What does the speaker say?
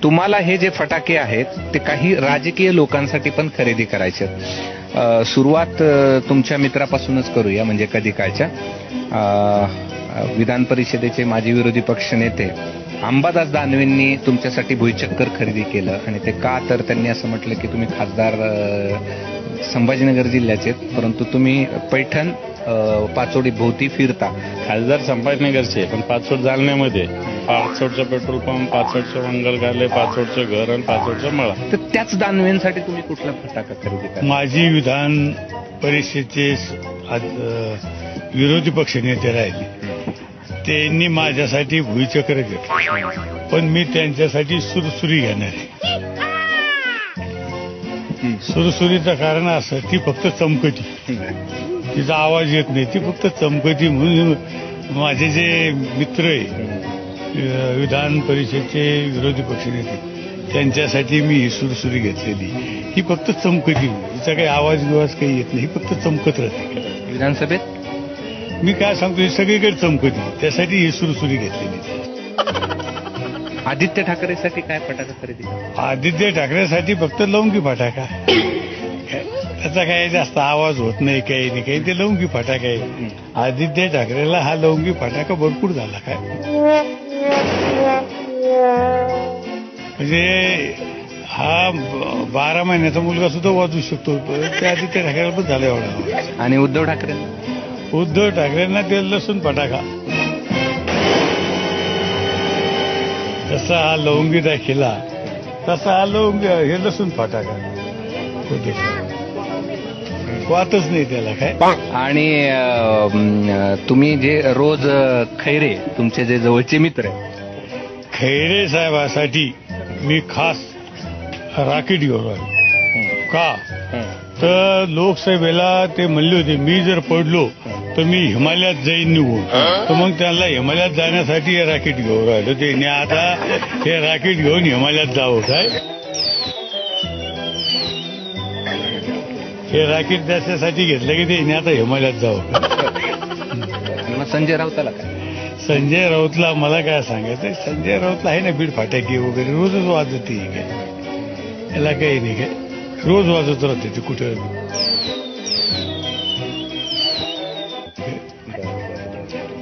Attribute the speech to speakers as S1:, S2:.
S1: तुम्हाला हे जे फटाके आहेत ते काही राजकीय लोकांसाठी पण खरेदी करायचे आहेत. सुरुवात तुमच्या मित्रापासूनच करूया, म्हणजे कधी काळच्या विधान परिषदेचे माजी विरोधी पक्ष नेते अंबादास दानवेंनी तुमच्यासाठी भुईचक्कर खरेदी केलं. आणि ते का, तर त्यांनी असं म्हटलं की तुम्ही खासदार संभाजीनगर जिल्ह्याचे, परंतु तुम्ही पैठण पाचोडी भोवती फिरता.
S2: खासदार संभाजीनगरचे, पण पाचोड जालन्यामध्ये, पाचोडचं पेट्रोल पंप, पाचोडचं मंगलगाले, पाचोडचं घर आणि पाचोडचं मळा.
S1: तर त्याच दानवेंसाठी तुम्ही कुठला फटाका खरेदी करा?
S3: माजी विधान परिषदेचे विरोधी पक्ष नेते राहिले, त्यांनी माझ्यासाठी भुईचक्र घेतलं, पण मी त्यांच्यासाठी सुरसुरी घेणार आहे. सुरसुरीचं कारण असं, ती फक्त चमकती, तिचा आवाज येत नाही, ती फक्त चमकती. म्हणून माझे जे मित्र आहे विधान परिषदेचे विरोधी पक्षनेते, त्यांच्यासाठी मी ही सुरसुरी घेतलेली. ही फक्त चमकती, हिचा काही आवाज बिवाज काही येत नाही, ही फक्त चमकत राहते.
S1: विधानसभेत
S3: मी काय सांगतो, ही सगळीकडे चमकती, त्यासाठी ही सुरसुरी घेतलेली.
S1: आदित्य ठाकरेसाठी काय फटाका खरेदी?
S3: आदित्य ठाकरेसाठी फक्त लवंगी फटाका, त्याचा काही जास्त आवाज होत नाही, काही नाही, काही ते लवंगी फटाका आहे. आदित्य ठाकरेला हा लवंगी फटाका भरपूर झाला काय, म्हणजे हा 12 महिन्याचा मुलगा सुद्धा वाजवू शकतो. ते आदित्य ठाकरेला पण झाला एवढा.
S1: आणि उद्धव ठाकरे?
S3: उद्धव ठाकरेंना ते लसूण फटाका, जसा हा लवंगी दाखिला तसा हा लवंगी, हे लसूण फटाका वाटच नाही त्याला काय.
S1: आणि तुम्ही जे रोज खैरे, तुमचे जे जवळचे मित्र आहे,
S3: खैरे साहेबासाठी मी खास राकेट घेऊन आलो. का तर लोकसभेला ते म्हणले होते, मी जर पडलो तर मी हिमालयात जाईन निघून, तर मग त्यांना हिमालयात जाण्यासाठी हे राकेट घेऊन राहिलो. ते आता हे राकेट घेऊन हिमालयात जावं काय, हे राकेट त्याच्यासाठी घेतलं की ते आता हिमालयात जावं.
S1: संजय राऊताला काय?
S3: संजय राऊतला मला काय सांगायचं, संजय राऊतला आहे ना बीड फाटाकी वगैरे रोजच वाजते, काय याला काही नाही, काय रोज वाजत राहते ते कुठे.